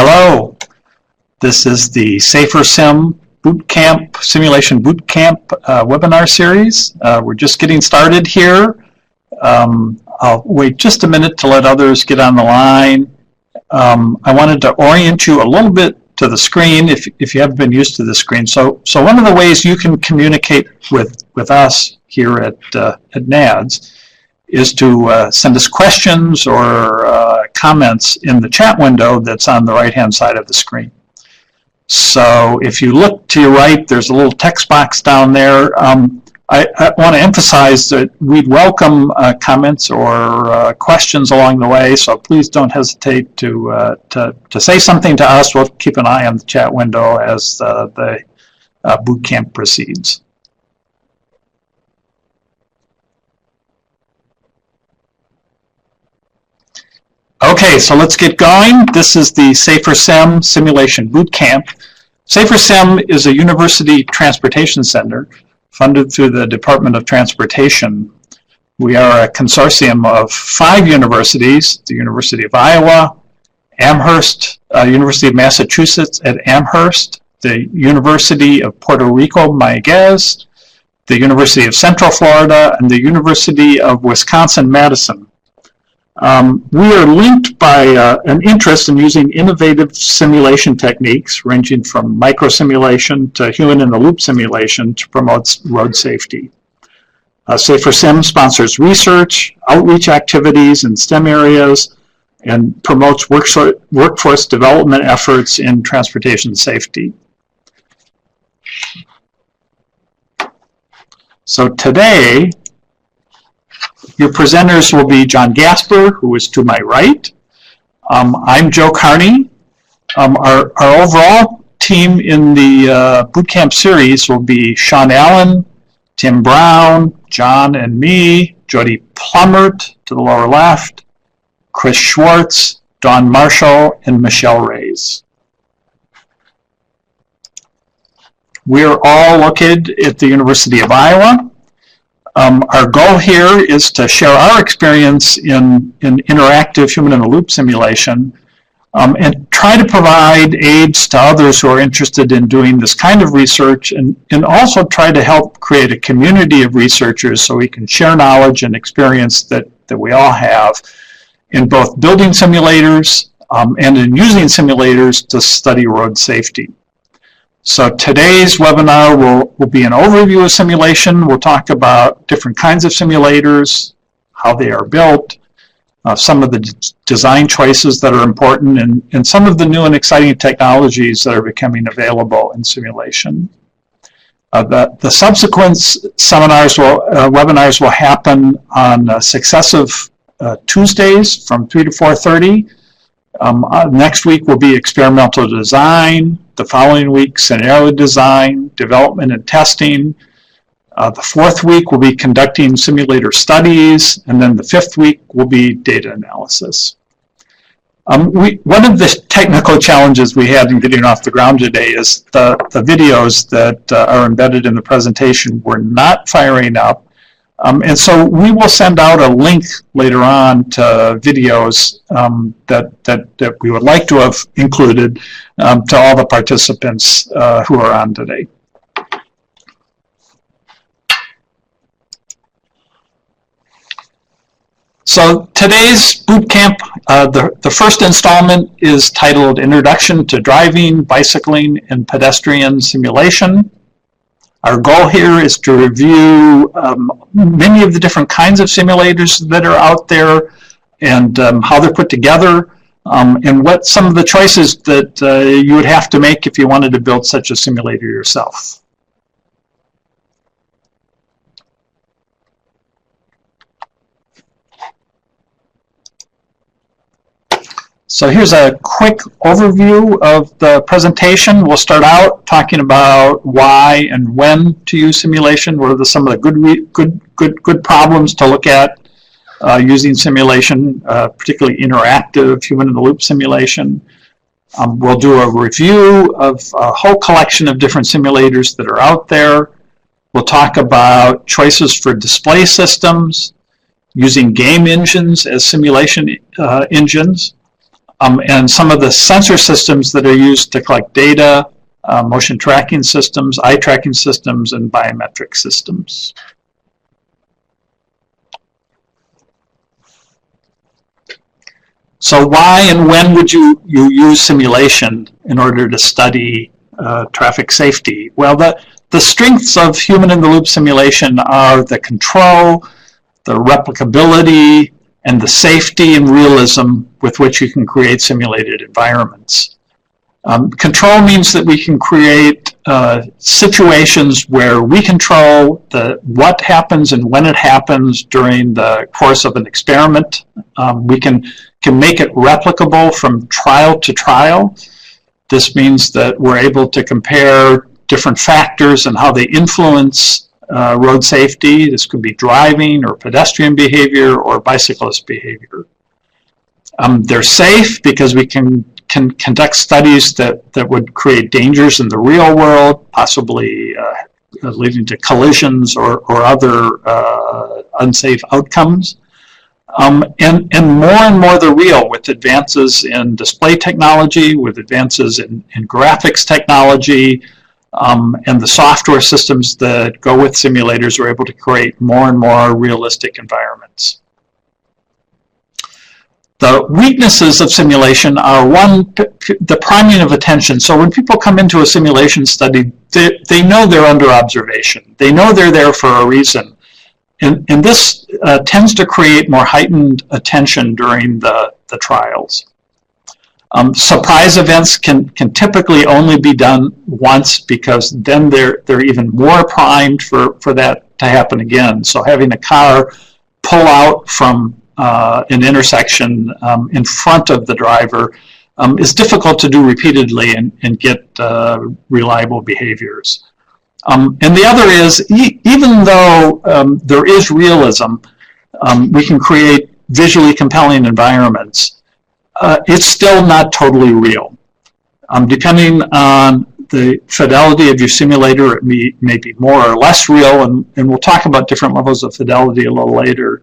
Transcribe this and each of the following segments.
Hello, this is the Safer Sim Bootcamp, Simulation Bootcamp webinar series. We're just getting started here. I'll wait just a minute to let others get on the line. I wanted to orient you a little bit to the screen if you haven't been used to the screen. So one of the ways you can communicate with us here at NADS is to send us questions or comments in the chat window that's on the right-hand side of the screen. So if you look to your right, there's a little text box down there. I want to emphasize that we'd welcome comments or questions along the way, so please don't hesitate to say something to us. We'll keep an eye on the chat window as the boot camp proceeds. Okay, so let's get going. This is the Safer Sim Simulation Bootcamp. Safer Sim is a university transportation center funded through the Department of Transportation. We are a consortium of 5 universities: the University of Iowa, Amherst, University of Massachusetts at Amherst, the University of Puerto Rico, Mayagüez, the University of Central Florida, and the University of Wisconsin-Madison. We are linked by an interest in using innovative simulation techniques ranging from microsimulation to human-in-the-loop simulation to promote road safety. Safer Sim sponsors research, outreach activities in STEM areas, and promotes workforce development efforts in transportation safety. So today, your presenters will be John Gasper, who is to my right. I'm Joe Carney. Our overall team in the bootcamp series will be Sean Allen, Tim Brown, John and me, Jody Plummert to the lower left, Chris Schwartz, Dawn Marshall, and Michelle Reyes. We are all located at the University of Iowa. Our goal here is to share our experience in interactive human-in-the-loop simulation and try to provide aids to others who are interested in doing this kind of research, and also try to help create a community of researchers so we can share knowledge and experience that we all have in both building simulators and in using simulators to study road safety. So today's webinar will be an overview of simulation. We'll talk about different kinds of simulators, how they are built, some of the design choices that are important, and some of the new and exciting technologies that are becoming available in simulation. The subsequent webinars will happen on successive Tuesdays from 3 to 4:30. Next week will be experimental design. The following week, scenario design, development and testing. The 4th week will be conducting simulator studies, and then the 5th week will be data analysis. One of the technical challenges we had in getting off the ground today is the videos that are embedded in the presentation were not firing up. And so we will send out a link later on to videos that we would like to have included to all the participants who are on today. So today's bootcamp, the first installment is titled Introduction to Driving, Bicycling, and Pedestrian Simulation. Our goal here is to review many of the different kinds of simulators that are out there and how they're put together and what some of the choices that you would have to make if you wanted to build such a simulator yourself. So here's a quick overview of the presentation. We'll start out talking about why and when to use simulation. What are some of the good problems to look at using simulation, particularly interactive human-in-the-loop simulation. We'll do a review of a whole collection of different simulators that are out there. We'll talk about choices for display systems, using game engines as simulation engines. and some of the sensor systems that are used to collect data, motion tracking systems, eye tracking systems, and biometric systems. So why and when would you use simulation in order to study traffic safety? Well, the strengths of human-in-the-loop simulation are the control, the replicability, and the safety and realism with which you can create simulated environments. Control means that we can create situations where we control what happens and when it happens during the course of an experiment. We can make it replicable from trial to trial. This means that we're able to compare different factors and how they influence road safety. This could be driving or pedestrian behavior or bicyclist behavior. They're safe because we can conduct studies that would create dangers in the real world, possibly leading to collisions or other unsafe outcomes. And more and more they're real with advances in display technology, with advances in graphics technology, and the software systems that go with simulators are able to create more and more realistic environments. The weaknesses of simulation are, one, the priming of attention. So when people come into a simulation study, they know they're under observation. They know they're there for a reason. And this tends to create more heightened attention during the trials. Surprise events can typically only be done once because then they're even more primed for that to happen again. So having a car pull out from an intersection in front of the driver is difficult to do repeatedly and get reliable behaviors. And the other is, even though there is realism, we can create visually compelling environments, it's still not totally real. Depending on the fidelity of your simulator, it may be more or less real, and we'll talk about different levels of fidelity a little later.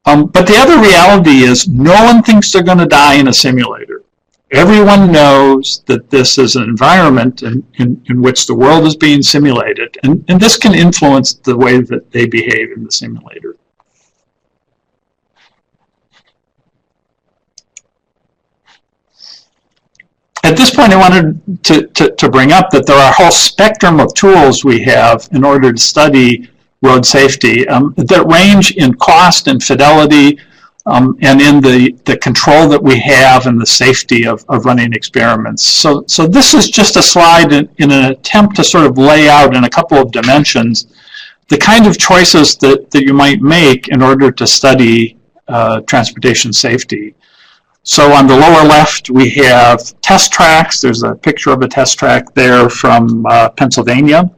But the other reality is no one thinks they're going to die in a simulator. Everyone knows that this is an environment in which the world is being simulated, and this can influence the way that they behave in the simulator. At this point, I wanted to bring up that there are a whole spectrum of tools we have in order to study road safety that range in cost and fidelity and in the control that we have and the safety of running experiments. So this is just a slide in an attempt to sort of lay out in a couple of dimensions the kind of choices that you might make in order to study transportation safety. So on the lower left, we have test tracks. There's a picture of a test track there from Pennsylvania.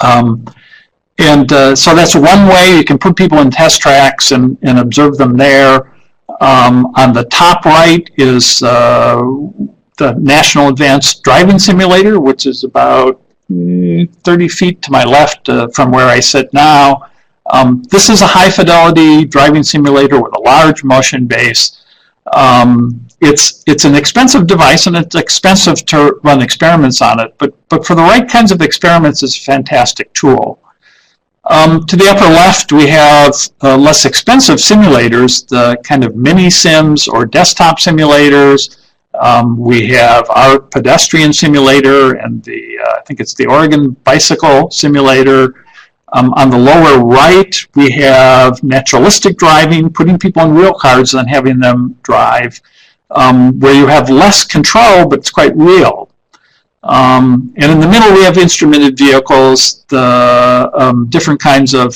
So that's one way you can put people in test tracks and observe them there. On the top right is the National Advanced Driving Simulator, which is about 30 feet to my left from where I sit now. This is a high fidelity driving simulator with a large motion base. It's an expensive device and it's expensive to run experiments on it, but for the right kinds of experiments, it's a fantastic tool. To the upper left, we have less expensive simulators, the kind of mini sims or desktop simulators. We have our Pedestrian Simulator and I think it's the Oregon Bicycle Simulator. On the lower right, we have naturalistic driving, putting people in real cars and having them drive, where you have less control, but it's quite real. And in the middle, we have instrumented vehicles, the different kinds of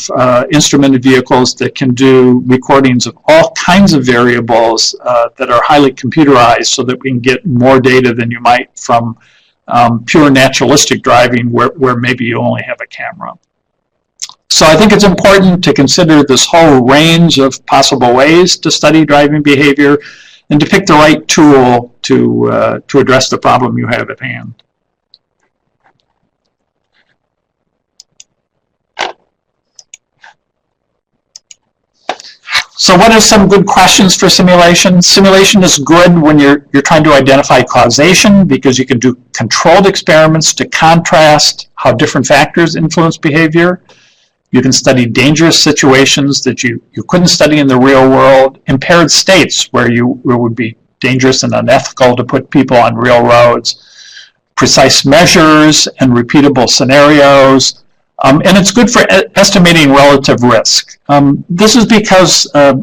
instrumented vehicles that can do recordings of all kinds of variables that are highly computerized so that we can get more data than you might from pure naturalistic driving where maybe you only have a camera. So I think it's important to consider this whole range of possible ways to study driving behavior and to pick the right tool to address the problem you have at hand. So what are some good questions for simulation? Simulation is good when you're trying to identify causation, because you can do controlled experiments to contrast how different factors influence behavior. You can study dangerous situations that you couldn't study in the real world, impaired states where it would be dangerous and unethical to put people on real roads, precise measures and repeatable scenarios. And it's good for estimating relative risk. This is because of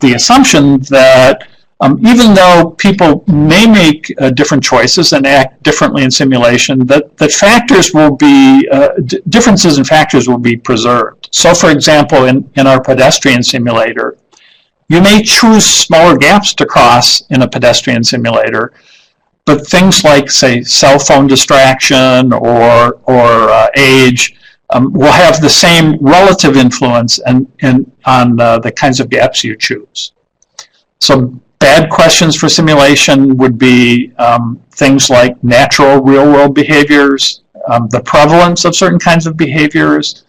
the assumption that even though people may make different choices and act differently in simulation, that factors will be, differences in factors will be preserved. So for example, in our pedestrian simulator, you may choose smaller gaps to cross in a pedestrian simulator, but things like, say, cell phone distraction or age will have the same relative influence on the kinds of gaps you choose. So bad questions for simulation would be things like natural real-world behaviors, the prevalence of certain kinds of behaviors,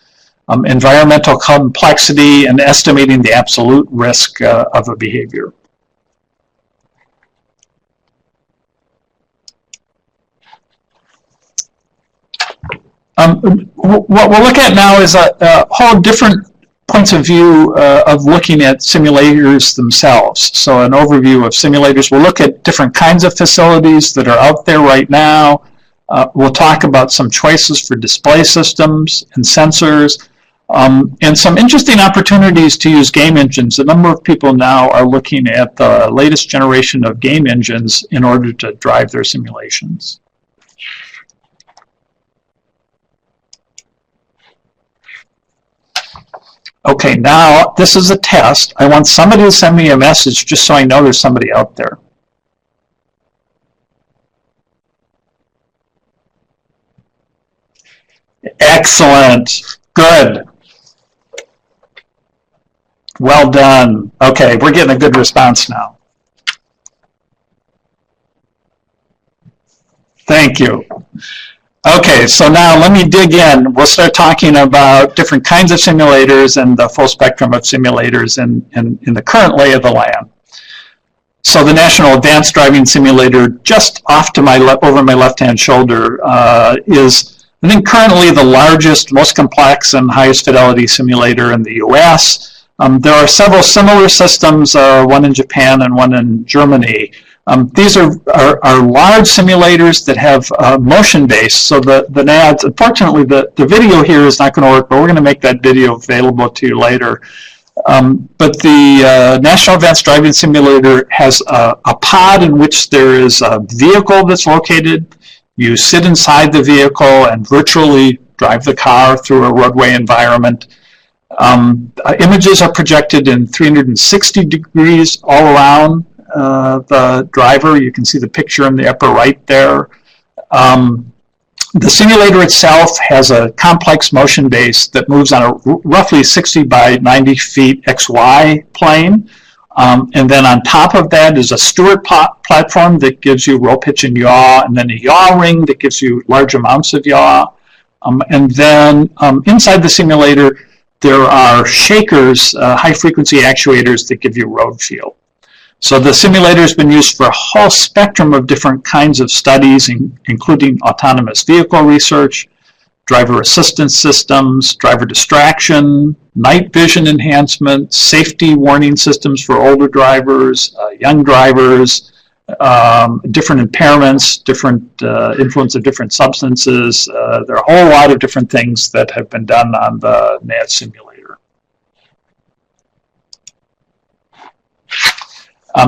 environmental complexity, and estimating the absolute risk of a behavior. What we'll look at now is a whole different points of view of looking at simulators themselves. So an overview of simulators. We'll look at different kinds of facilities that are out there right now. We'll talk about some choices for display systems and sensors, and some interesting opportunities to use game engines. A number of people now are looking at the latest generation of game engines in order to drive their simulations. Okay, now this is a test. I want somebody to send me a message just so I know there's somebody out there. Excellent. Good. Well done. Okay, we're getting a good response now. Thank you. Okay, so now let me dig in. We'll start talking about different kinds of simulators and the full spectrum of simulators in the current lay of the land. So the National Advanced Driving Simulator, just off to over my left-hand shoulder, is, I think, currently the largest, most complex, and highest fidelity simulator in the US. There are several similar systems, one in Japan and one in Germany. These are large simulators that have motion base. So the NADs, unfortunately, the video here is not going to work, but we're going to make that video available to you later. But the National Advanced Driving Simulator has a pod in which there is a vehicle that's located. You sit inside the vehicle and virtually drive the car through a roadway environment. Images are projected in 360 degrees all around the driver. You can see the picture in the upper right there. The simulator itself has a complex motion base that moves on a roughly 60 by 90 feet XY plane. And then on top of that is a Stewart platform that gives you roll, pitch, and yaw, and then a yaw ring that gives you large amounts of yaw. And then inside the simulator, there are shakers, high-frequency actuators that give you road feel. So the simulator has been used for a whole spectrum of different kinds of studies, including autonomous vehicle research, driver assistance systems, driver distraction, night vision enhancement, safety warning systems for older drivers, young drivers, different impairments, different influence of different substances. There are a whole lot of different things that have been done on the NAD simulator.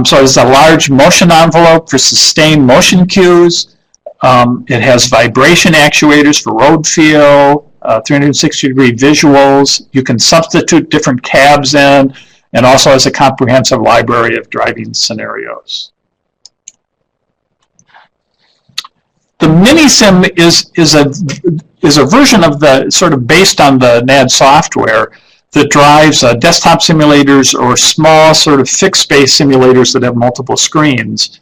So it's a large motion envelope for sustained motion cues. It has vibration actuators for road feel, 360-degree visuals. You can substitute different cabs in, and also has a comprehensive library of driving scenarios. The mini-sim is a version of the, sort of based on the NAD software, that drives desktop simulators or small sort of fixed space simulators that have multiple screens.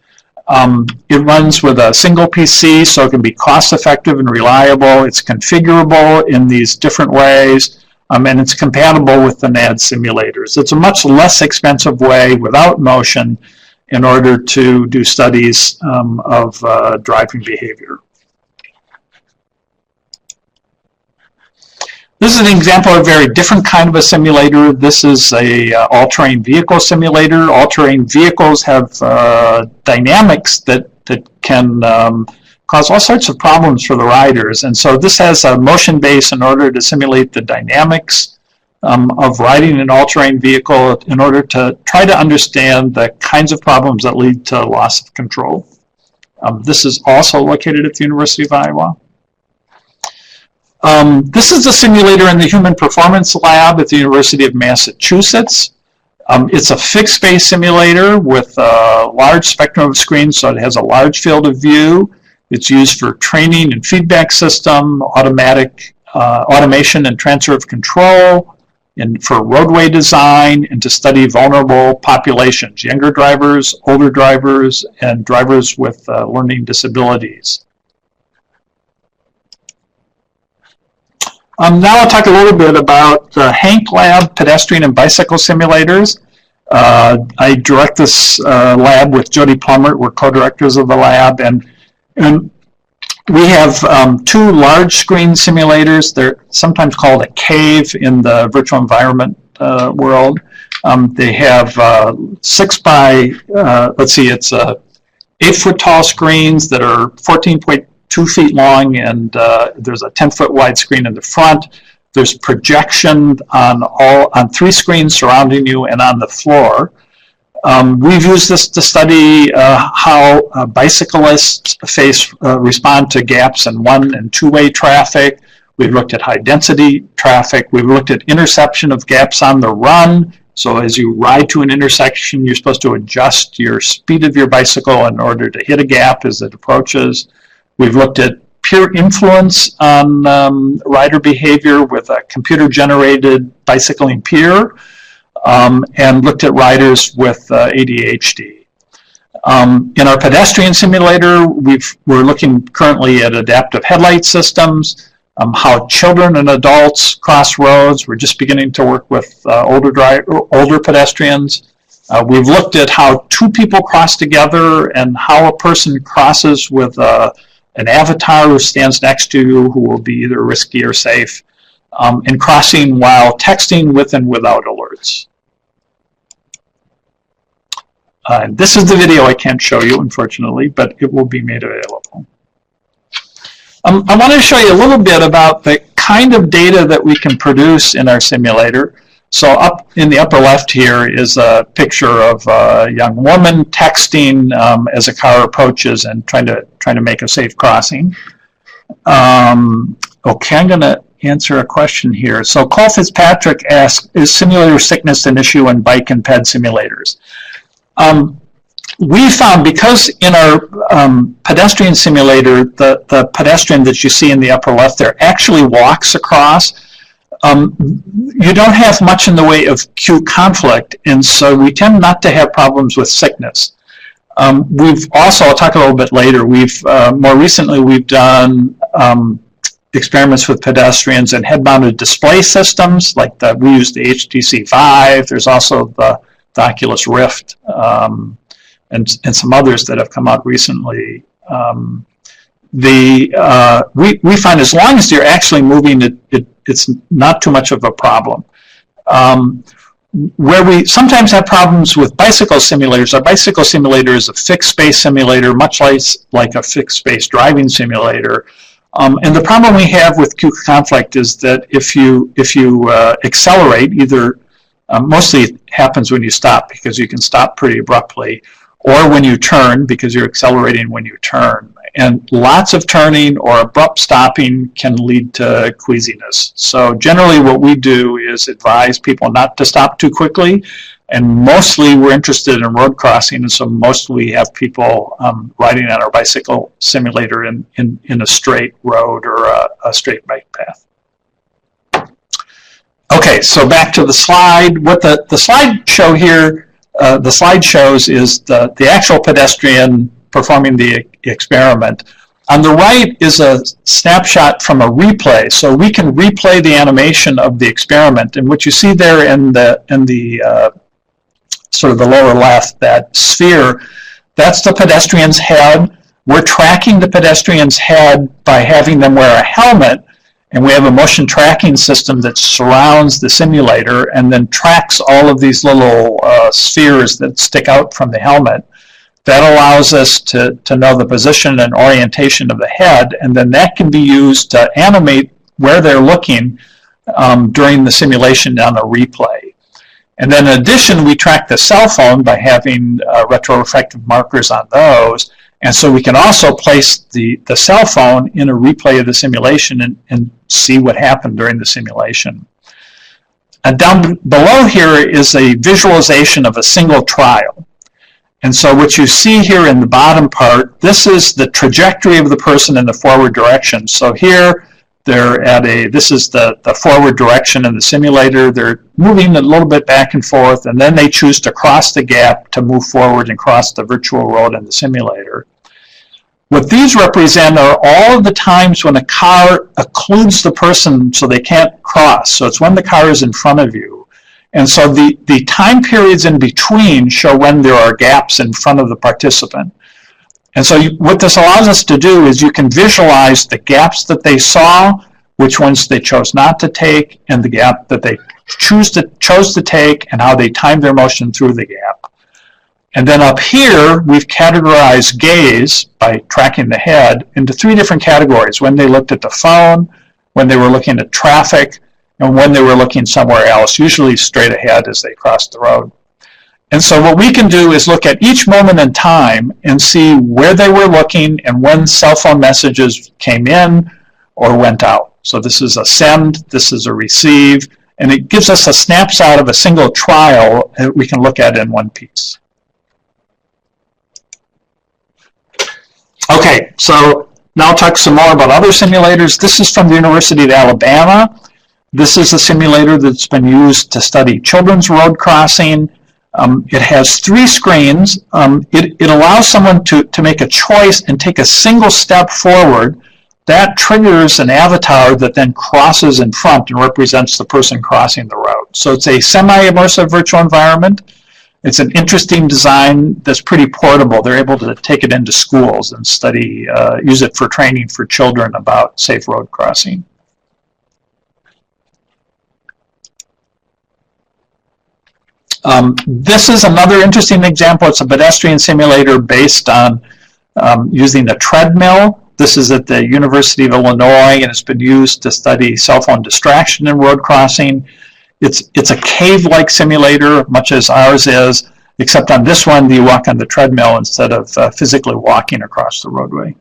It runs with a single PC, so it can be cost effective and reliable. It's configurable in these different ways. and it's compatible with the NAD simulators. It's a much less expensive way without motion in order to do studies of driving behavior. This is an example of a very different kind of a simulator. This is a all-terrain vehicle simulator. All-terrain vehicles have dynamics that can cause all sorts of problems for the riders. And so this has a motion base in order to simulate the dynamics of riding an all-terrain vehicle in order to try to understand the kinds of problems that lead to loss of control. This is also located at the University of Iowa. This is a simulator in the Human Performance Lab at the University of Massachusetts. It's a fixed space simulator with a large spectrum of screens, so it has a large field of view. It's used for training and feedback system, automation and transfer of control, and for roadway design, and to study vulnerable populations, younger drivers, older drivers, and drivers with learning disabilities. Now I'll talk a little bit about the Hanklab pedestrian and bicycle simulators. I direct this lab with Jody Plummer. We're co-directors of the lab, and we have two large screen simulators. They're sometimes called a cave in the virtual environment world. They have 6 by, let's see, it's 8-foot tall screens that are 14.2 feet long, and there's a 10-foot wide screen in the front. There's projection on 3 screens surrounding you and on the floor. We've used this to study how bicyclists respond to gaps in 1- and 2-way traffic. We've looked at high density traffic. We've looked at interception of gaps on the run. So as you ride to an intersection, you're supposed to adjust your speed of your bicycle in order to hit a gap as it approaches. We've looked at peer influence on rider behavior with a computer-generated bicycling peer, and looked at riders with ADHD. In our pedestrian simulator, we're looking currently at adaptive headlight systems, how children and adults cross roads. We're just beginning to work with older pedestrians. We've looked at how 2 people cross together and how a person crosses with an avatar who stands next to you, who will be either risky or safe, and crossing while texting with and without alerts. This is the video I can't show you, unfortunately, but it will be made available. I want to show you a little bit about the kind of data that we can produce in our simulator. So up in the upper left here is a picture of a young woman texting as a car approaches and trying to make a safe crossing. Okay, I'm going to answer a question here. So Cole Fitzpatrick asks, is simulator sickness an issue in bike and ped simulators? We found, because in our pedestrian simulator, the pedestrian that you see in the upper left there actually walks across. You don't have much in the way of queue conflict, and so we tend not to have problems with sickness. We've also, I'll talk a little bit later, more recently we've done experiments with pedestrians and head-mounted display systems, like we use the HTC Vive. There's also the Oculus Rift, and some others that have come out recently. We find as long as you're actually moving, it's not too much of a problem. Where we sometimes have problems with bicycle simulators, our bicycle simulator is a fixed space simulator, much like a fixed space driving simulator. And the problem we have with queue conflict is that if you accelerate, either mostly it happens when you stop, because you can stop pretty abruptly, or when you turn, because you're accelerating when you turn. And lots of turning or abrupt stopping can lead to queasiness. So generally what we do is advise people not to stop too quickly, and mostly we're interested in road crossing, and so mostly we have people riding on our bicycle simulator in a straight road or a straight bike path. Okay, so back to the slide. What the slide show here, the slide shows is the actual pedestrian performing the experiment. On the right is a snapshot from a replay. So we can replay the animation of the experiment. And what you see there in the sort of the lower left, that sphere, that's the pedestrian's head. We're tracking the pedestrian's head by having them wear a helmet, and we have a motion tracking system that surrounds the simulator and then tracks all of these little spheres that stick out from the helmet. That allows us to know the position and orientation of the head, and then that can be used to animate where they're looking during the simulation on a replay. And then in addition, we track the cell phone by having retroreflective markers on those, and so we can also place the cell phone in a replay of the simulation and see what happened during the simulation. And down below here is a visualization of a single trial. And so what you see here in the bottom part, this is the trajectory of the person in the forward direction. So here they're at this is the forward direction in the simulator. They're moving a little bit back and forth, and then they choose to cross the gap to move forward and cross the virtual road in the simulator. What these represent are all of the times when a car occludes the person so they can't cross. So it's when the car is in front of you. And so the time periods in between show when there are gaps in front of the participant. And so what this allows us to do is you can visualize the gaps that they saw, which ones they chose not to take, and the gap that they chose to take, and how they timed their motion through the gap. And then up here, we've categorized gaze by tracking the head into 3 different categories: when they looked at the phone, when they were looking at traffic, and when they were looking somewhere else, usually straight ahead as they crossed the road. And so what we can do is look at each moment in time and see where they were looking and when cell phone messages came in or went out. So this is a send, this is a receive, and it gives us a snapshot of a single trial that we can look at in one piece. Okay, so now I'll talk some more about other simulators. This is from the University of Alabama. This is a simulator that's been used to study children's road crossing. It has 3 screens. It allows someone to make a choice and take a single step forward. That triggers an avatar that then crosses in front and represents the person crossing the road. So it's a semi-immersive virtual environment. It's an interesting design that's pretty portable. They're able to take it into schools and study, use it for training for children about safe road crossing. This is another interesting example. It's a pedestrian simulator based on using a treadmill. This is at the University of Illinois, and it's been used to study cell phone distraction in road crossing. It's a cave-like simulator, much as ours is, except on this one, you walk on the treadmill instead of physically walking across the roadway.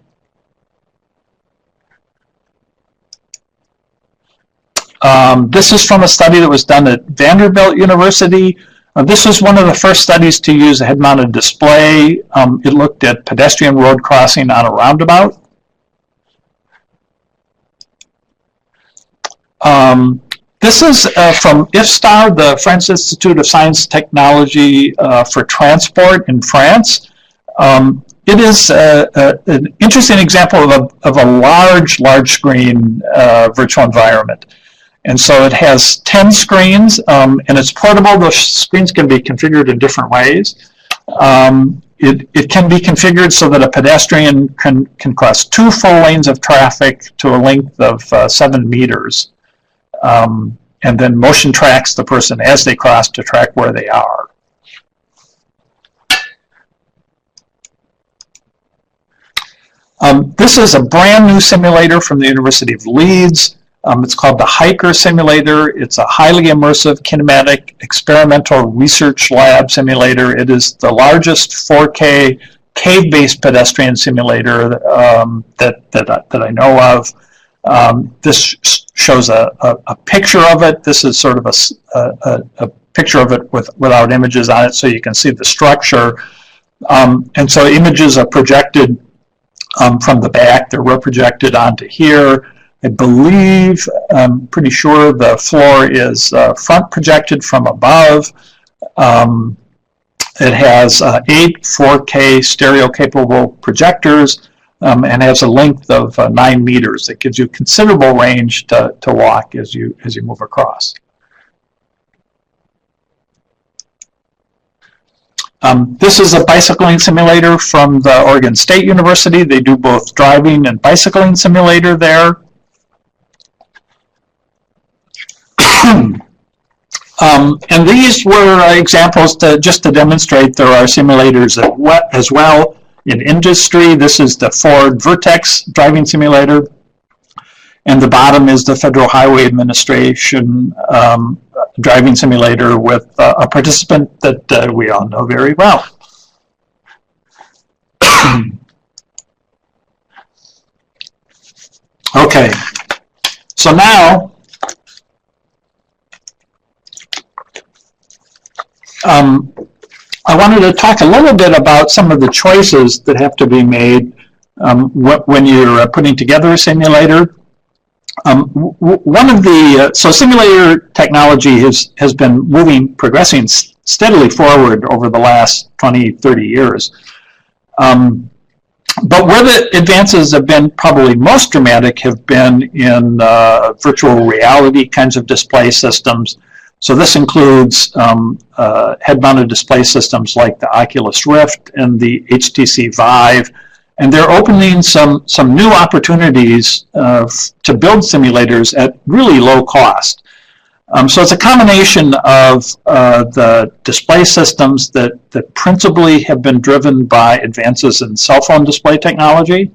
This is from a study that was done at Vanderbilt University. This was one of the first studies to use a head-mounted display. It looked at pedestrian road crossing on a roundabout. This is from IFSTAR, the French Institute of Science and Technology for Transport in France. It is an interesting example of a large screen virtual environment. And so it has 10 screens, and it's portable. The screens can be configured in different ways. It can be configured so that a pedestrian can cross 2 full lanes of traffic to a length of 7 meters. And then motion tracks the person as they cross to track where they are. This is a brand new simulator from the University of Leeds. It's called the Hiker Simulator. It's a highly immersive kinematic experimental research lab simulator. It is the largest 4K cave-based pedestrian simulator that I know of. This shows a picture of it. This is sort of a picture of it without images on it, so you can see the structure. And so images are projected from the back. They're reprojected onto here. I believe, I'm pretty sure the floor is front projected from above. It has 8 4K stereo-capable projectors. and has a length of 9 meters. It gives you considerable range to walk as you move across. This is a bicycling simulator from the Oregon State University. They do both driving and bicycling simulator there. And these were examples just to demonstrate there are simulators as well in industry. This is the Ford Vertex driving simulator, and the bottom is the Federal Highway Administration driving simulator with a participant that we all know very well. Okay, so now I wanted to talk a little bit about some of the choices that have to be made when you're putting together a simulator. One of the so simulator technology has been progressing steadily forward over the last 20, 30 years. But where the advances have been probably most dramatic have been in virtual reality kinds of display systems. So this includes head-mounted display systems like the Oculus Rift and the HTC Vive. And they're opening some new opportunities to build simulators at really low cost. So it's a combination of the display systems that principally have been driven by advances in cell phone display technology,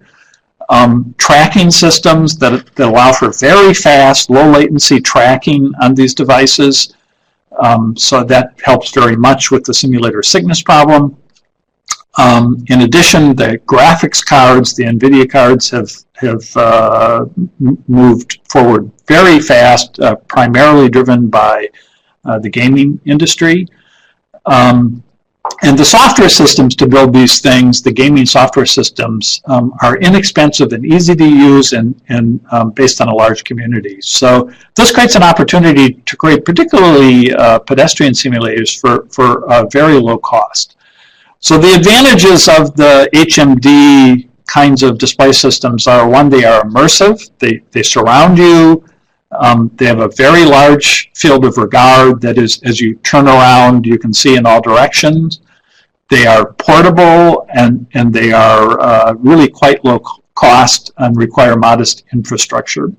tracking systems that allow for very fast, low latency tracking on these devices. So that helps very much with the simulator sickness problem. In addition, the graphics cards, the NVIDIA cards, have moved forward very fast, primarily driven by the gaming industry. And the software systems to build these things, the gaming software systems, are inexpensive and easy to use and based on a large community. So this creates an opportunity to create particularly pedestrian simulators for a very low cost. So the advantages of the HMD kinds of display systems are, one, they are immersive. They surround you. They have a very large field of regard that is, as you turn around, you can see in all directions. They are portable and they are really quite low cost and require modest infrastructure.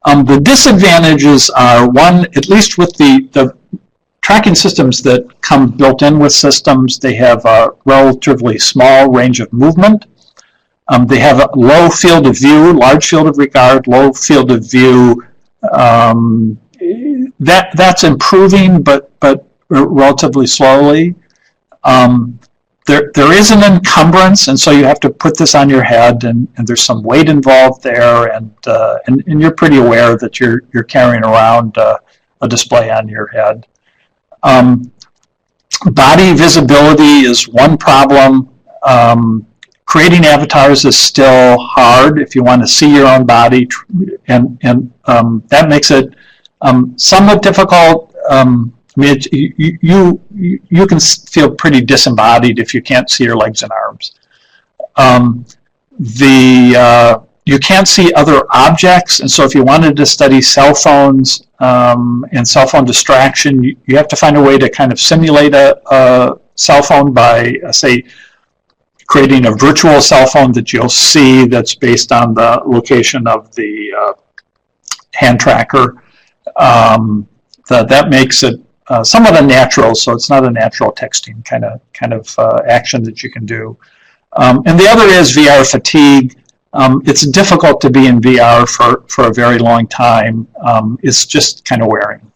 The disadvantages are, one, at least with the tracking systems that come built in with systems, they have a relatively small range of movement. They have a low field of view, large field of regard, low field of view. That's improving, but relatively slowly. There is an encumbrance, and so you have to put this on your head, and there's some weight involved there, and you're pretty aware that you're carrying around a display on your head. Body visibility is one problem. Creating avatars is still hard if you want to see your own body, and that makes it somewhat difficult. I mean, you can feel pretty disembodied if you can't see your legs and arms. You can't see other objects, and so if you wanted to study cell phones and cell phone distraction, you have to find a way to kind of simulate a cell phone by, say, creating a virtual cell phone that you'll see that's based on the location of the hand tracker. That makes it somewhat unnatural, so it's not a natural texting kind of action that you can do. And the other is VR fatigue. It's difficult to be in VR for a very long time. It's just kind of wearing.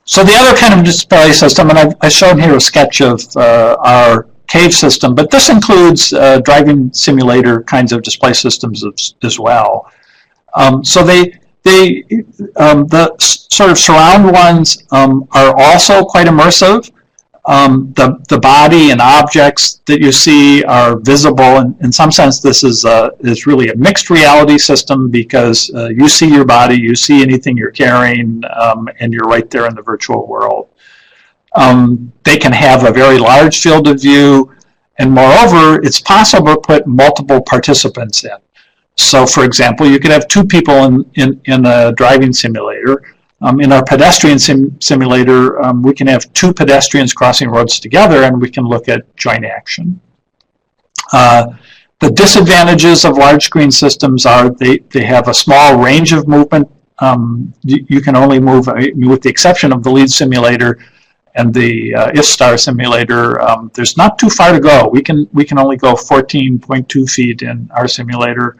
So the other kind of display system, and I've shown here a sketch of our cave system, but this includes driving simulator kinds of display systems as well. So the sort of surround ones are also quite immersive. The body and objects that you see are visible, and in some sense this is really a mixed reality system because you see your body, you see anything you're carrying, and you're right there in the virtual world. They can have a very large field of view, and moreover, it's possible to put multiple participants in. So, for example, you could have two people in a driving simulator. In our pedestrian simulator, we can have two pedestrians crossing roads together, and we can look at joint action. The disadvantages of large screen systems are they have a small range of movement. You can only move, with the exception of the lead simulator and the IFSTAR simulator, there's not too far to go. We can only go 14.2 feet in our simulator.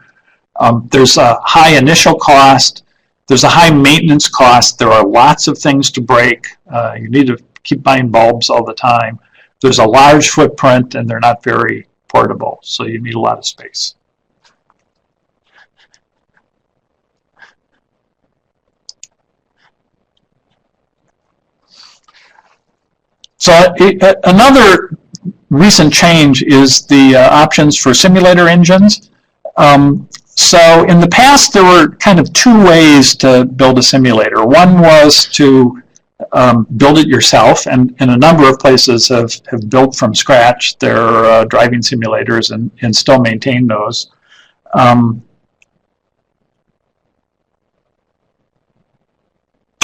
There's a high initial cost. There's a high maintenance cost. There are lots of things to break. You need to keep buying bulbs all the time. There's a large footprint, and they're not very portable, so you need a lot of space. So another recent change is the options for simulator engines. So in the past, there were kind of two ways to build a simulator. One was to build it yourself, and a number of places have built from scratch their driving simulators and still maintain those.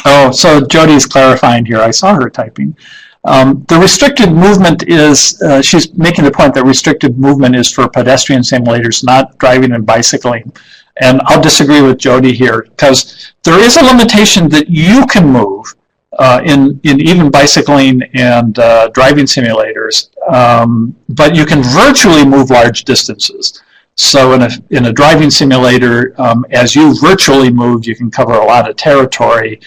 Oh, so Jody's clarifying here. I saw her typing. The restricted movement is, she's making the point that restricted movement is for pedestrian simulators, not driving and bicycling. And I'll disagree with Jody here, because there is a limitation that you can move in even bicycling and driving simulators, but you can virtually move large distances. So in a driving simulator, as you virtually move, you can cover a lot of territory,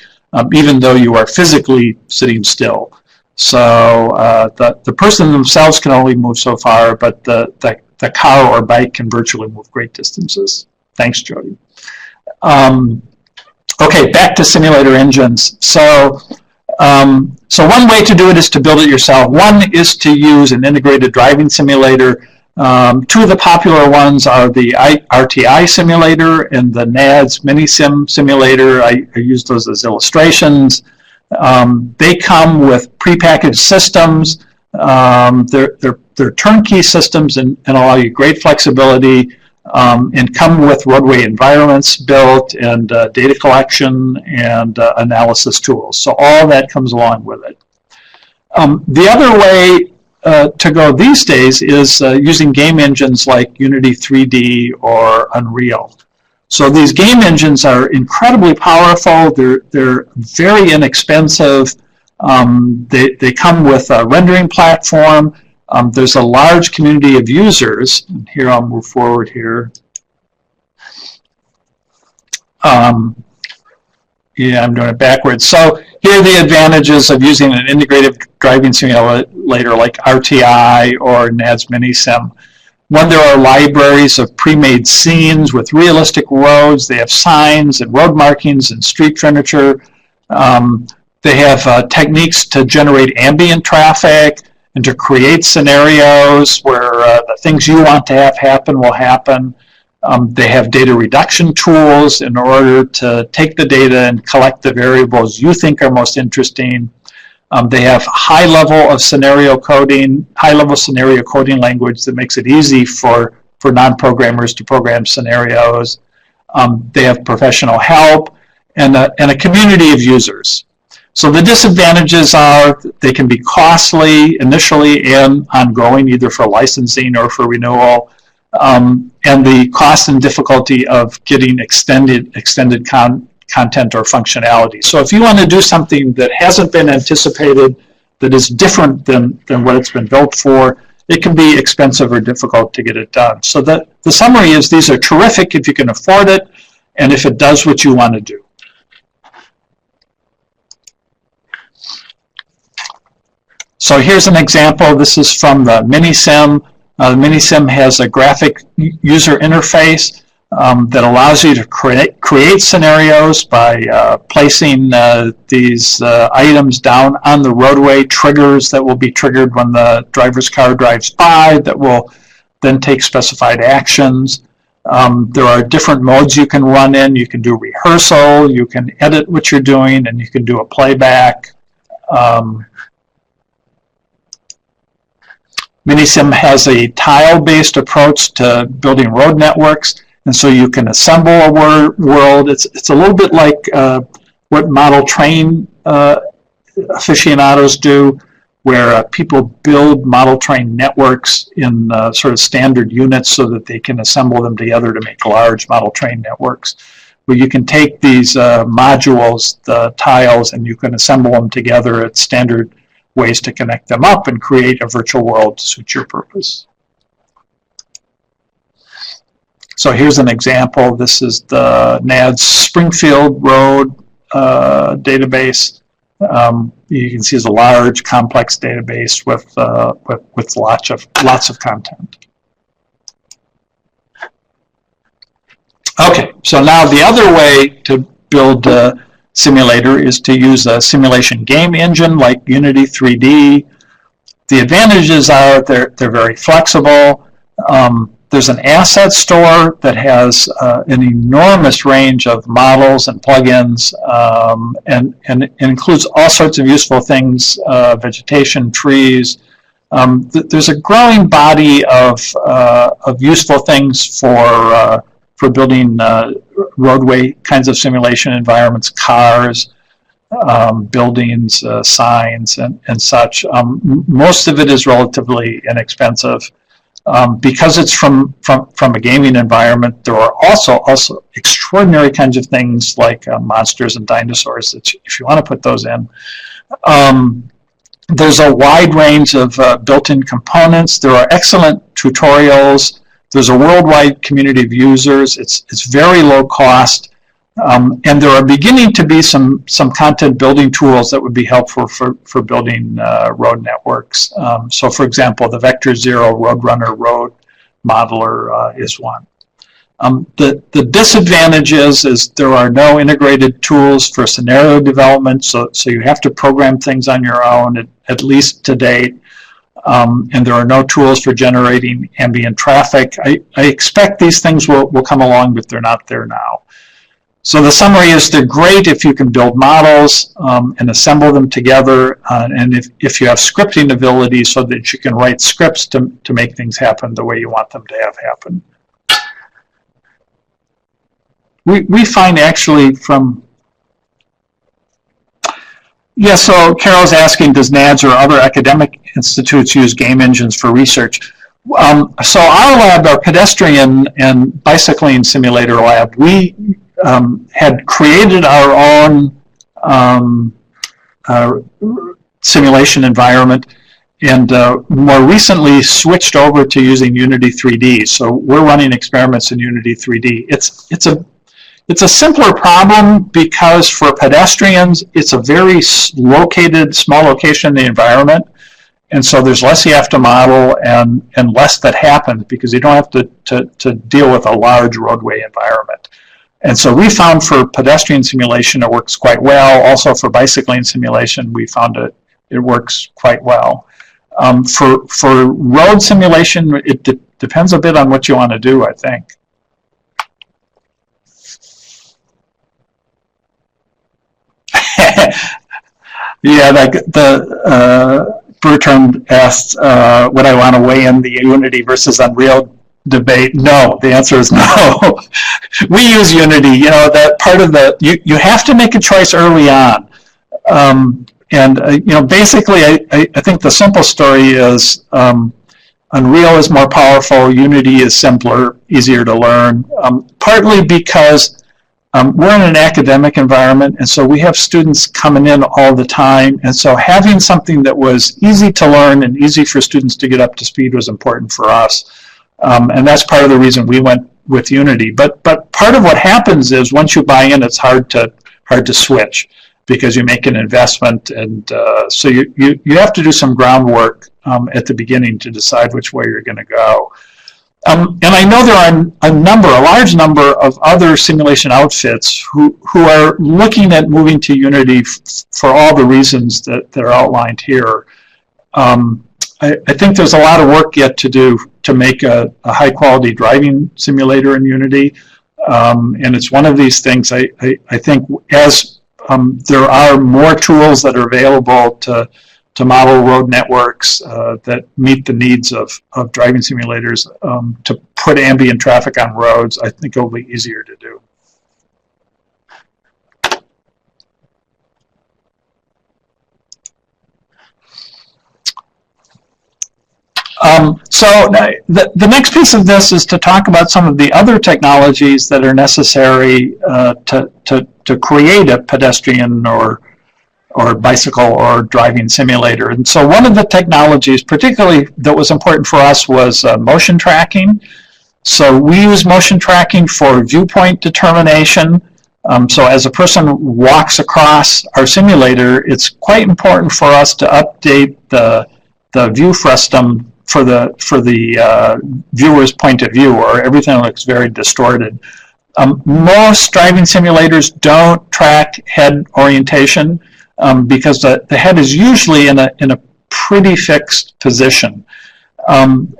even though you are physically sitting still. So the person themselves can only move so far, but the car or bike can virtually move great distances. Thanks, Jody. Okay, back to simulator engines. So one way to do it is to build it yourself. One is to use an integrated driving simulator. Two of the popular ones are the RTI simulator and the NADS mini-sim simulator. I use those as illustrations. They come with prepackaged systems. They're turnkey systems and allow you great flexibility, and come with roadway environments built and data collection and analysis tools. So all that comes along with it. The other way to go these days is using game engines like Unity 3D or Unreal. So these game engines are incredibly powerful. They're very inexpensive. They come with a rendering platform. There's a large community of users. And here, I'll move forward here. Yeah, I'm doing it backwards. So here are the advantages of using an integrative driving simulator like RTI or NADS Mini-Sim. One, there are libraries of pre-made scenes with realistic roads. They have signs and road markings and street furniture. They have techniques to generate ambient traffic and to create scenarios where the things you want to have happen will happen. They have data reduction tools in order to take the data and collect the variables you think are most interesting. They have high level scenario coding language that makes it easy for non-programmers to program scenarios. They have professional help and a community of users. So the disadvantages are they can be costly initially and ongoing, either for licensing or for renewal. And the cost and difficulty of getting extended content or functionality. So if you want to do something that hasn't been anticipated, that is different than what it's been built for, it can be expensive or difficult to get it done. So the summary is these are terrific if you can afford it and if it does what you want to do. So here's an example. This is from the Mini-Sim. The Mini-Sim has a graphic user interface that allows you to create scenarios by placing these items down on the roadway, triggers that will be triggered when the driver's car drives by that will then take specified actions. There are different modes you can run in. You can do rehearsal, you can edit what you're doing, and you can do a playback. Minisim has a tile-based approach to building road networks, and so you can assemble a world. It's a little bit like what model train aficionados do, where people build model train networks in sort of standard units so that they can assemble them together to make large model train networks. Where you can take these modules, the tiles, and you can assemble them together at standard ways to connect them up and create a virtual world to suit your purpose. So here's an example. This is the NADS Springfield Road database. You can see it's a large, complex database with lots of content. Okay, so now the other way to build a simulator is to use a simulation game engine like Unity 3D. The advantages are they're very flexible. There's an asset store that has an enormous range of models and plugins, and it includes all sorts of useful things, vegetation, trees. There's a growing body of useful things for building roadway kinds of simulation environments, cars, buildings, signs, and such. Most of it is relatively inexpensive. Because it's from a gaming environment, there are also extraordinary kinds of things like monsters and dinosaurs that if you want to put those in. There's a wide range of built-in components. There are excellent tutorials. There's a worldwide community of users. It's very low cost. And there are beginning to be some content building tools that would be helpful for building road networks. So for example, the Vector Zero Roadrunner Road Modeler is one. The disadvantage is there are no integrated tools for scenario development, so you have to program things on your own, at least to date. And there are no tools for generating ambient traffic. I expect these things will come along, but they're not there now. So the summary is they're great if you can build models and assemble them together, and if you have scripting ability so that you can write scripts to make things happen the way you want them to have happen. We find actually from... Yeah, so Carol's asking, does NADS or other academic institutes use game engines for research? So our lab, our pedestrian and bicycling simulator lab, we had created our own simulation environment, and more recently switched over to using Unity 3D. So we're running experiments in Unity 3D. It's a simpler problem because for pedestrians, it's a very located, small location in the environment. And so there's less you have to model and less that happens because you don't have to deal with a large roadway environment. And so we found for pedestrian simulation, it works quite well. Also for bicycling simulation, we found it works quite well. For road simulation, it depends a bit on what you want to do, I think. Yeah, Bertrand asked would I want to weigh in the Unity versus Unreal debate. No, the answer is no. We use Unity. You know, that part of the, you have to make a choice early on. You know, basically, I think the simple story is Unreal is more powerful, Unity is simpler, easier to learn, partly because we're in an academic environment, and so we have students coming in all the time, and so having something that was easy to learn and easy for students to get up to speed was important for us. And that's part of the reason we went with Unity. But part of what happens is once you buy in, it's hard to switch because you make an investment, and so you have to do some groundwork at the beginning to decide which way you're going to go. And I know there are a large number of other simulation outfits who are looking at moving to Unity for all the reasons that are outlined here. I think there's a lot of work yet to do to make a high-quality driving simulator in Unity, and it's one of these things I think as there are more tools that are available to to model road networks that meet the needs of driving simulators to put ambient traffic on roads, I think it will be easier to do. So the next piece of this is to talk about some of the other technologies that are necessary to create a pedestrian or bicycle or driving simulator. And so one of the technologies particularly that was important for us was motion tracking. So we use motion tracking for viewpoint determination. So as a person walks across our simulator, it's quite important for us to update the view frustum for the viewer's point of view, or everything looks very distorted. Most driving simulators don't track head orientation because the head is usually in a pretty fixed position.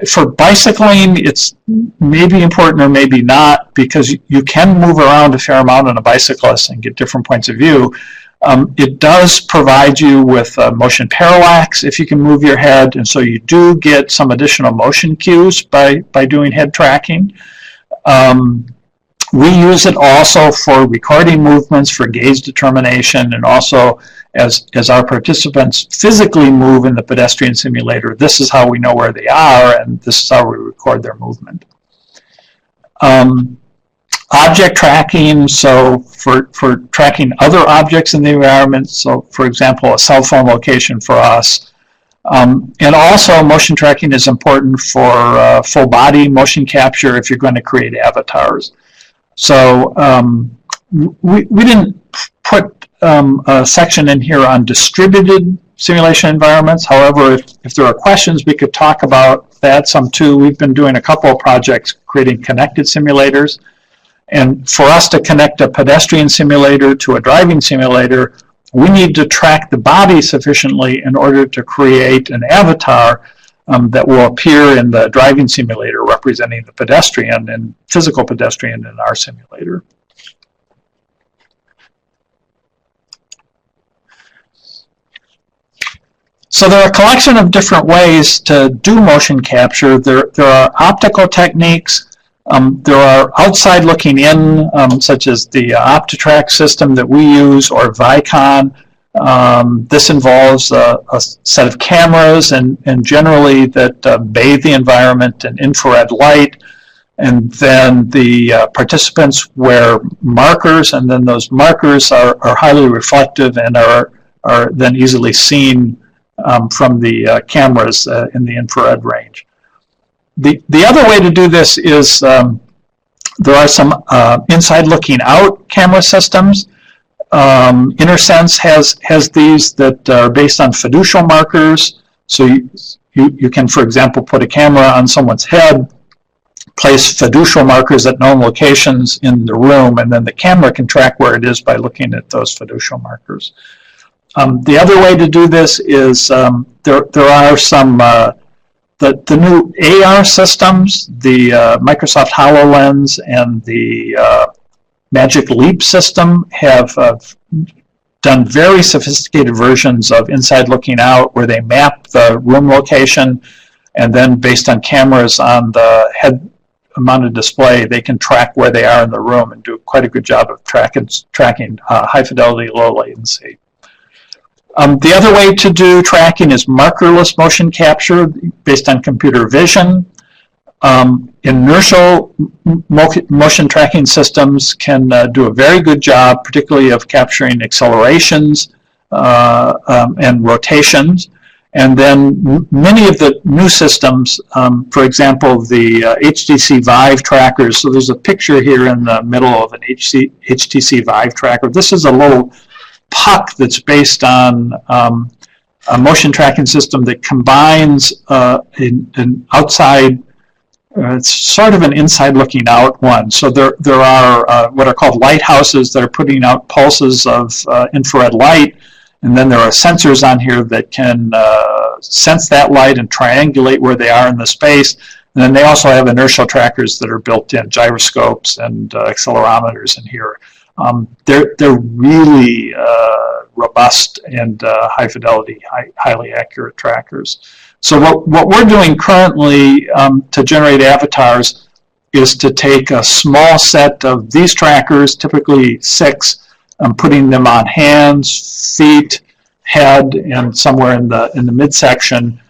For bicycling, it's maybe important or maybe not, because you can move around a fair amount on a bicyclist and get different points of view. It does provide you with motion parallax if you can move your head, and so you do get some additional motion cues by doing head tracking. We use it also for recording movements, for gaze determination, and also as our participants physically move in the pedestrian simulator, this is how we know where they are, and this is how we record their movement. Object tracking, so for tracking other objects in the environment, so for example, a cell phone location for us. And also motion tracking is important for full body motion capture if you're going to create avatars. So we didn't put a section in here on distributed simulation environments. However, if there are questions, we could talk about that some too. We've been doing a couple of projects creating connected simulators. And for us to connect a pedestrian simulator to a driving simulator, we need to track the body sufficiently in order to create an avatar that will appear in the driving simulator representing the pedestrian and physical pedestrian in our simulator. So there are a collection of different ways to do motion capture. There are optical techniques. There are outside looking in, such as the OptiTrack system that we use, or Vicon. This involves a set of cameras and generally that bathe the environment in infrared light. And then the participants wear markers, and then those markers are highly reflective and are then easily seen from the cameras in the infrared range. The other way to do this is there are some inside looking out camera systems. InterSense has these that are based on fiducial markers. So you can, for example, put a camera on someone's head, place fiducial markers at known locations in the room, and then the camera can track where it is by looking at those fiducial markers. The other way to do this is there are some the new AR systems, the Microsoft HoloLens and the Magic Leap system have done very sophisticated versions of inside looking out, where they map the room location, and then based on cameras on the head-mounted display, they can track where they are in the room and do quite a good job of tracking high fidelity, low latency. The other way to do tracking is markerless motion capture based on computer vision. Inertial motion tracking systems can do a very good job, particularly of capturing accelerations and rotations. And then many of the new systems, for example, the HTC Vive trackers. So there's a picture here in the middle of an HTC Vive tracker. This is a little puck that's based on a motion tracking system that combines an outside, it's sort of an inside looking out one. So there are what are called lighthouses that are putting out pulses of infrared light, and then there are sensors on here that can sense that light and triangulate where they are in the space. And then they also have inertial trackers that are built in, gyroscopes and accelerometers in here. They're really robust and high fidelity, highly accurate trackers. So what we're doing currently to generate avatars is to take a small set of these trackers, typically 6, putting them on hands, feet, head, and somewhere in the midsection,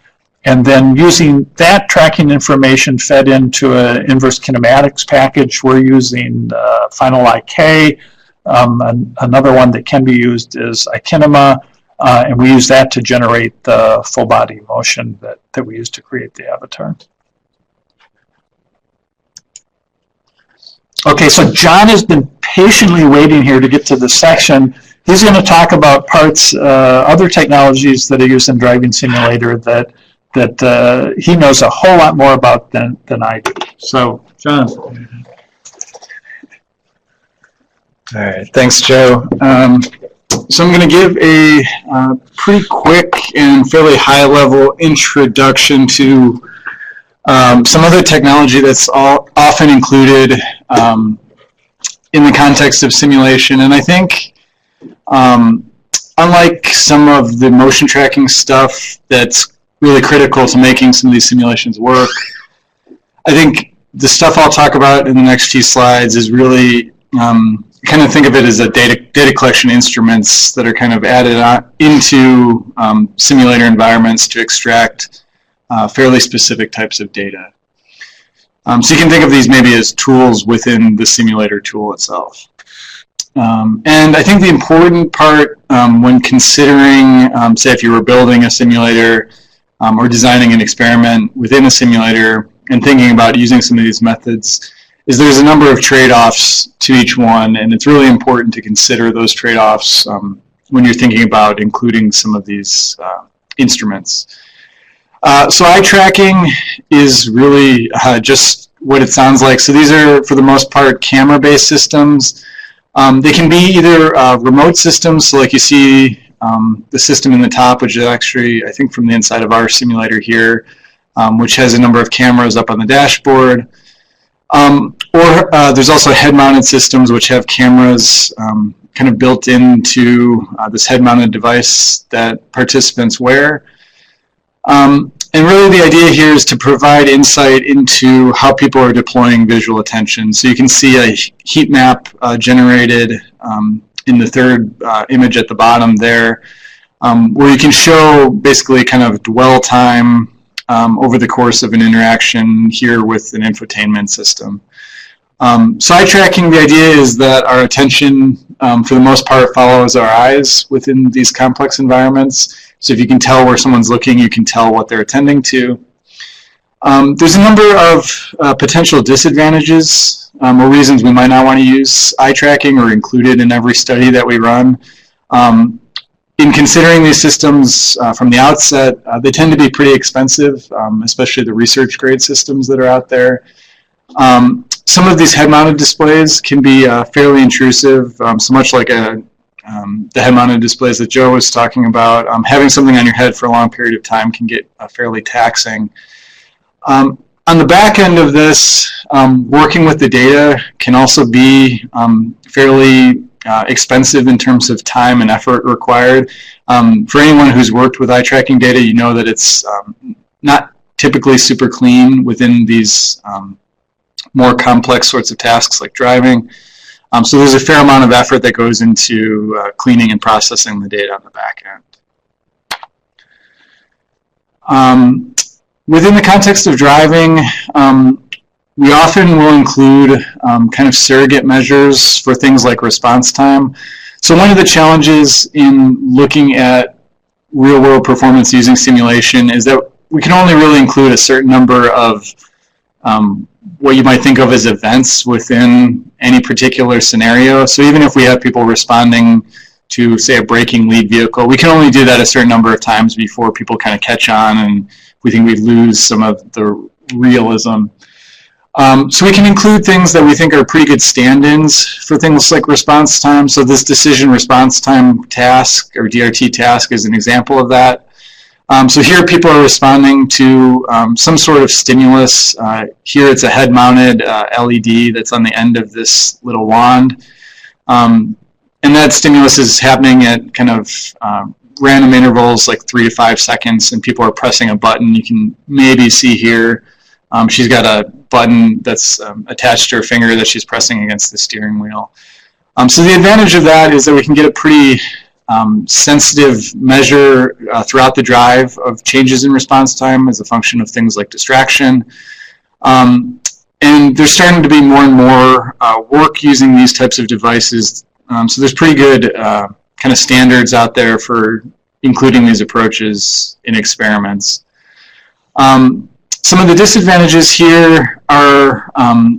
and then using that tracking information fed into an inverse kinematics package. We're using Final IK. Another one that can be used is iKinema, and we use that to generate the full body motion that we use to create the avatar. Okay, so John has been patiently waiting here to get to this section. He's going to talk about parts, other technologies that are used in Driving Simulator that he knows a whole lot more about than I do. So, John. All right, thanks, Joe. So I'm going to give a pretty quick and fairly high-level introduction to some other technology that's often included in the context of simulation. And I think, unlike some of the motion tracking stuff that's really critical to making some of these simulations work, I think the stuff I'll talk about in the next few slides is really kind of think of it as a data collection instruments that are kind of added on into simulator environments to extract fairly specific types of data. So you can think of these maybe as tools within the simulator tool itself. And I think the important part when considering, say if you were building a simulator or designing an experiment within a simulator and thinking about using some of these methods, is there's a number of trade-offs to each one, and it's really important to consider those trade-offs when you're thinking about including some of these instruments. So eye tracking is really just what it sounds like. So these are, for the most part, camera-based systems. They can be either remote systems, so like you see the system in the top, which is actually, I think, from the inside of our simulator here, which has a number of cameras up on the dashboard. Or there's also head-mounted systems which have cameras kind of built into this head-mounted device that participants wear. And really the idea here is to provide insight into how people are deploying visual attention. So you can see a heat map generated in the third image at the bottom there, where you can show basically kind of dwell time over the course of an interaction here with an infotainment system. So eye tracking, the idea is that our attention, for the most part, follows our eyes within these complex environments. So if you can tell where someone's looking, you can tell what they're attending to. There's a number of potential disadvantages or reasons we might not want to use eye tracking or include it in every study that we run. In considering these systems from the outset, they tend to be pretty expensive, especially the research grade systems that are out there. Some of these head-mounted displays can be fairly intrusive, so much like the head-mounted displays that Joe was talking about. Having something on your head for a long period of time can get fairly taxing. On the back end of this, working with the data can also be fairly expensive in terms of time and effort required. For anyone who's worked with eye tracking data, you know that it's not typically super clean within these more complex sorts of tasks like driving. So there's a fair amount of effort that goes into cleaning and processing the data on the back end. Within the context of driving, we often will include kind of surrogate measures for things like response time. So one of the challenges in looking at real-world performance using simulation is that we can only really include a certain number of what you might think of as events within any particular scenario. So even if we have people responding to, say, a braking lead vehicle, we can only do that a certain number of times before people kind of catch on and we think we lose some of the realism. So we can include things that we think are pretty good stand-ins for things like response time. So this decision response time task, or DRT task, is an example of that. So here people are responding to some sort of stimulus. Here it's a head-mounted LED that's on the end of this little wand. And that stimulus is happening at kind of random intervals, like 3 to 5 seconds, and people are pressing a button. You can maybe see here, she's got a button that's attached to her finger that she's pressing against the steering wheel. So the advantage of that is that we can get a pretty sensitive measure throughout the drive of changes in response time as a function of things like distraction. And there's starting to be more and more work using these types of devices. So there's pretty good kind of standards out there for including these approaches in experiments. Some of the disadvantages here are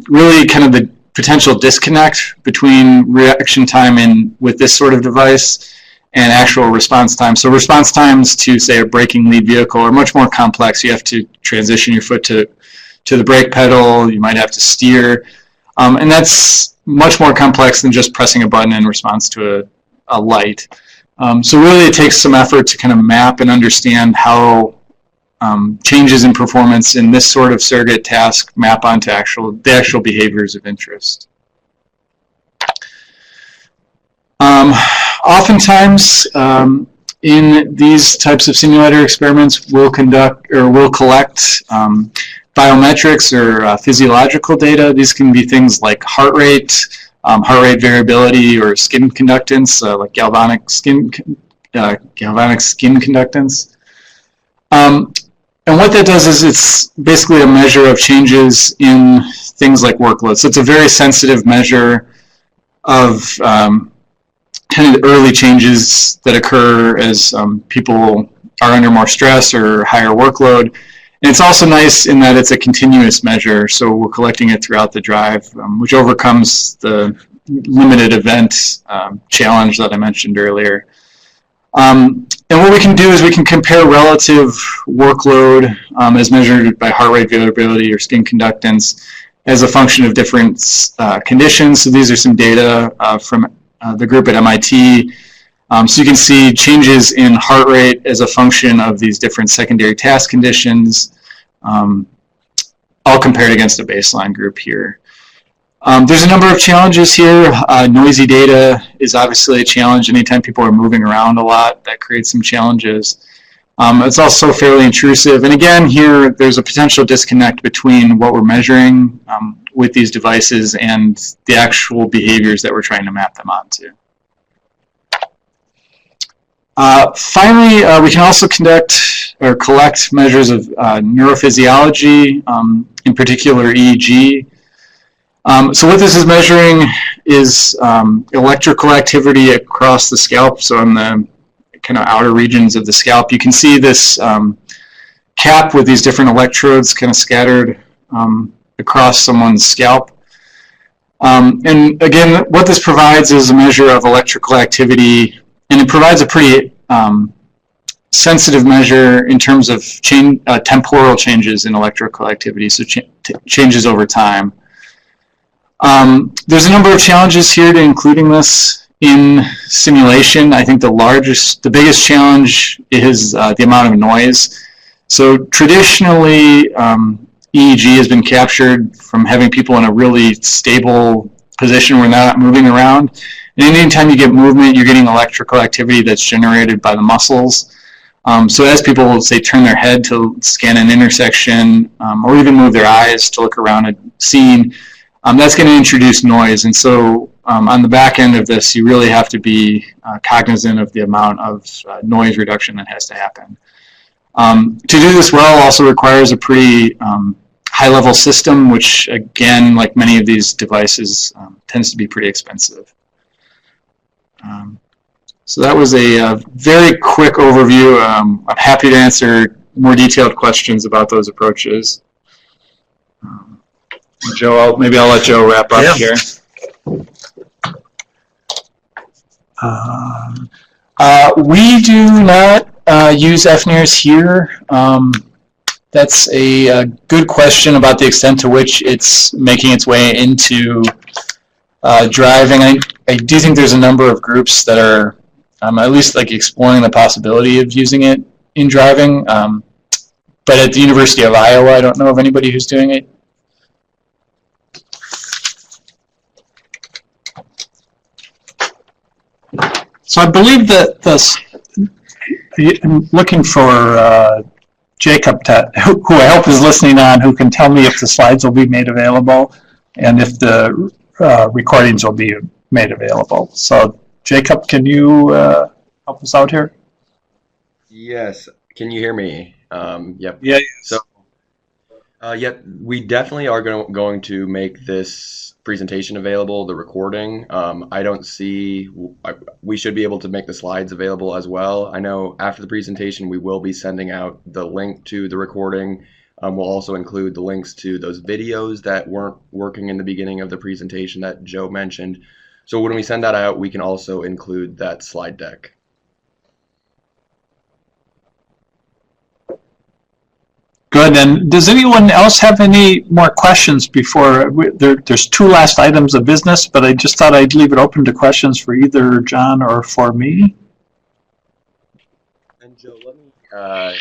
really kind of the potential disconnect between reaction time with this sort of device and actual response time. So response times to, say, a braking lead vehicle are much more complex. You have to transition your foot to the brake pedal. You might have to steer. And that's much more complex than just pressing a button in response to a light. So really it takes some effort to kind of map and understand how changes in performance in this sort of surrogate task map onto the actual behaviors of interest. Oftentimes, in these types of simulator experiments, we'll collect biometrics or physiological data. These can be things like heart rate variability, or skin conductance, like galvanic skin conductance. And what that does is it's basically a measure of changes in things like workload. So it's a very sensitive measure of kind of the early changes that occur as people are under more stress or higher workload. And it's also nice in that it's a continuous measure, so we're collecting it throughout the drive, which overcomes the limited event challenge that I mentioned earlier. And what we can do is we can compare relative workload as measured by heart rate variability or skin conductance as a function of different conditions. So these are some data from the group at MIT. So you can see changes in heart rate as a function of these different secondary task conditions, all compared against a baseline group here. There's a number of challenges here. Noisy data is obviously a challenge. Anytime people are moving around a lot, that creates some challenges. It's also fairly intrusive. And again, here, there's a potential disconnect between what we're measuring with these devices and the actual behaviors that we're trying to map them onto. Finally, we can also collect measures of neurophysiology, in particular EEG. So what this is measuring is electrical activity across the scalp. So in the kind of outer regions of the scalp, you can see this cap with these different electrodes kind of scattered across someone's scalp. And again, what this provides is a measure of electrical activity, and it provides a pretty sensitive measure in terms of temporal changes in electrical activity, so changes over time. There's a number of challenges here to including this in simulation. I think the biggest challenge is the amount of noise. So traditionally, EEG has been captured from having people in a really stable position where they're not moving around. And anytime you get movement, you're getting electrical activity that's generated by the muscles. So as people, say, turn their head to scan an intersection, or even move their eyes to look around a scene, that's going to introduce noise. And so on the back end of this, you really have to be cognizant of the amount of noise reduction that has to happen. To do this well also requires a pretty high-level system, which, again, like many of these devices, tends to be pretty expensive. So that was a very quick overview. I'm happy to answer more detailed questions about those approaches. Joe, maybe I'll let Joe wrap up here. We do not use FNIRS here. That's a good question about the extent to which it's making its way into driving. I do think there's a number of groups that are at least like exploring the possibility of using it in driving. But at the University of Iowa, I don't know of anybody who's doing it. So I believe that I'm looking for Jacob, who I hope is listening on, who can tell me if the slides will be made available and if the recordings will be made available. So Jacob, can you help us out here? Yes. Can you hear me? Yep. Yeah. So, yep, we definitely are going to make this presentation available, the recording. I don't see, we should be able to make the slides available as well. I know after the presentation, we will be sending out the link to the recording. We'll also include the links to those videos that weren't working in the beginning of the presentation that Joe mentioned. So when we send that out, we can also include that slide deck. Good. And does anyone else have any more questions before there's two last items of business, but I just thought I'd leave it open to questions for either John or for me. And Joe, let me add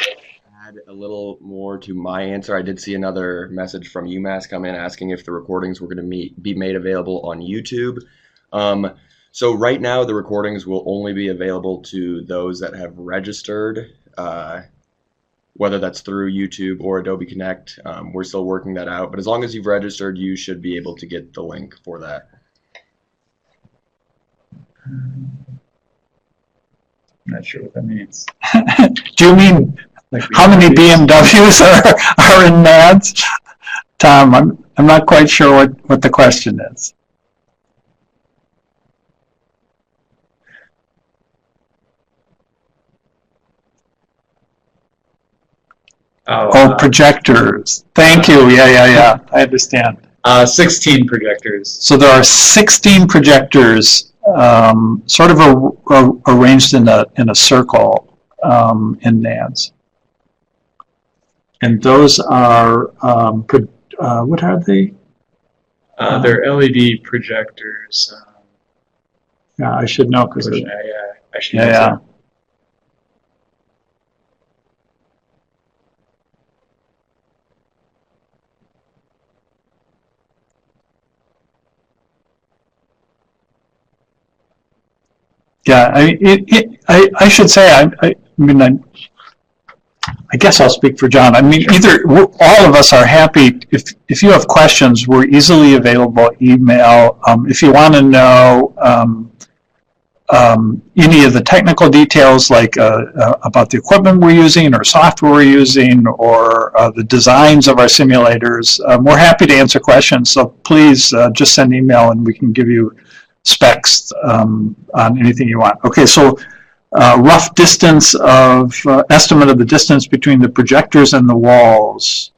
a little more to my answer. I did see another message from UMass come in asking if the recordings were going to be made available on YouTube. So right now, the recordings will only be available to those that have registered, whether that's through YouTube or Adobe Connect. We're still working that out, but as long as you've registered, you should be able to get the link for that. I'm not sure what that means. Do you mean how many BMWs are in NADS? Tom, I'm not quite sure what the question is. Oh, projectors. Thank you. Yeah. I understand. 16 projectors. So there are 16 projectors, sort of arranged in a circle in NADS. And those are what are they? They're LED projectors. Yeah, I should know because I should know. yeah. Yeah, I should say, I guess I'll speak for John. I mean, all of us are happy. If you have questions, we're easily available. Email. If you want to know any of the technical details, like about the equipment we're using or software we're using or the designs of our simulators, we're happy to answer questions. So please just send email and we can give you specs on anything you want. Okay, so rough distance of estimate of the distance between the projectors and the walls.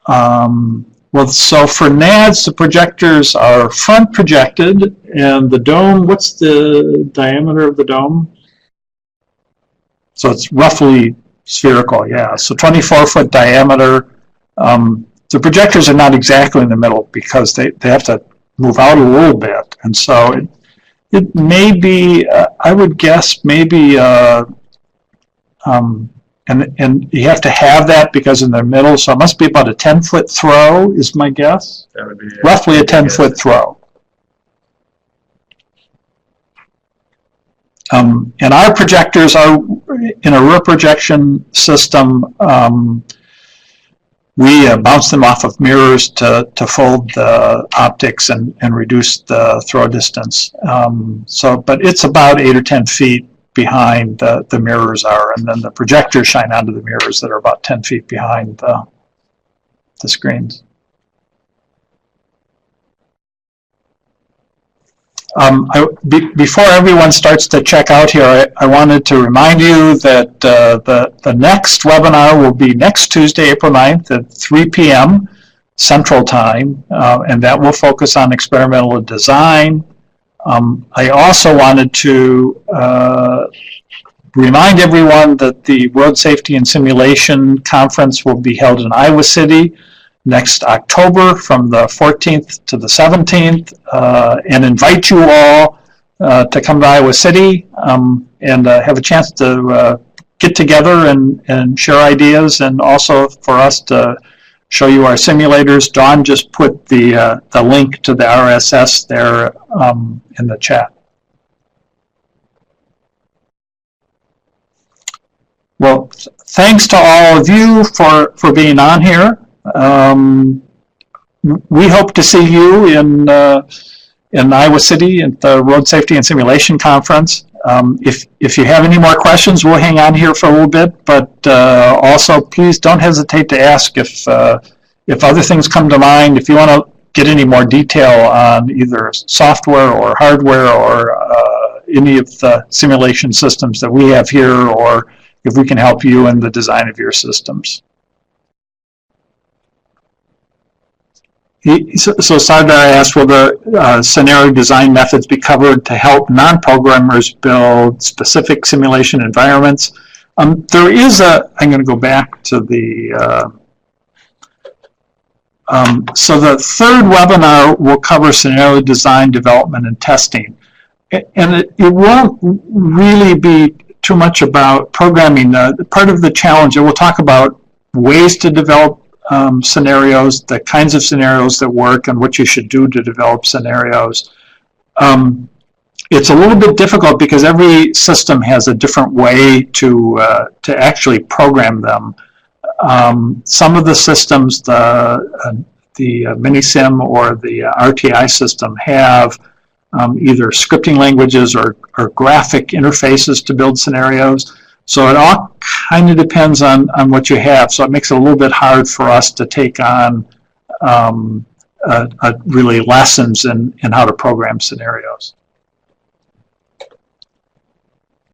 Well, so for NADS, the projectors are front projected, and the dome, what's the diameter of the dome? So it's roughly spherical, yeah. So 24-foot diameter. The projectors are not exactly in the middle because they have to move out a little bit, and so it may be, I would guess, maybe, and you have to have that because in the middle, so it must be about a 10-foot throw, is my guess. That would be roughly a 10-foot throw. And our projectors are in a rear projection system. We bounce them off of mirrors to fold the optics and reduce the throw distance. But it's about 8 or 10 feet behind the mirrors are, and then the projectors shine onto the mirrors that are about 10 feet behind the screens. Before everyone starts to check out here, I wanted to remind you that the next webinar will be next Tuesday, April 9th at 3 p.m. Central Time, and that will focus on experimental design. I also wanted to remind everyone that the Road Safety and Simulation Conference will be held in Iowa City next October from the 14th to the 17th, and invite you all to come to Iowa City and have a chance to get together and share ideas, and also for us to show you our simulators. Dawn just put the link to the RSS there in the chat. Well, thanks to all of you for being on here. We hope to see you in Iowa City at the Road Safety and Simulation Conference. If you have any more questions, we'll hang on here for a little bit, but also please don't hesitate to ask if other things come to mind. If you want to get any more detail on either software or hardware or any of the simulation systems that we have here, or if we can help you in the design of your systems. So Sardar asked, will the scenario design methods be covered to help non-programmers build specific simulation environments? There is I'm going to go back to the, so the third webinar will cover scenario design, development, and testing. And it won't really be too much about programming. Part of the challenge, and we'll talk about ways to develop scenarios, the kinds of scenarios that work, and what you should do to develop scenarios. It's a little bit difficult because every system has a different way to actually program them. Some of the systems, the Minisim or the RTI system, have either scripting languages or graphic interfaces to build scenarios. So it all kind of depends on what you have. So it makes it a little bit hard for us to take on really lessons in how to program scenarios.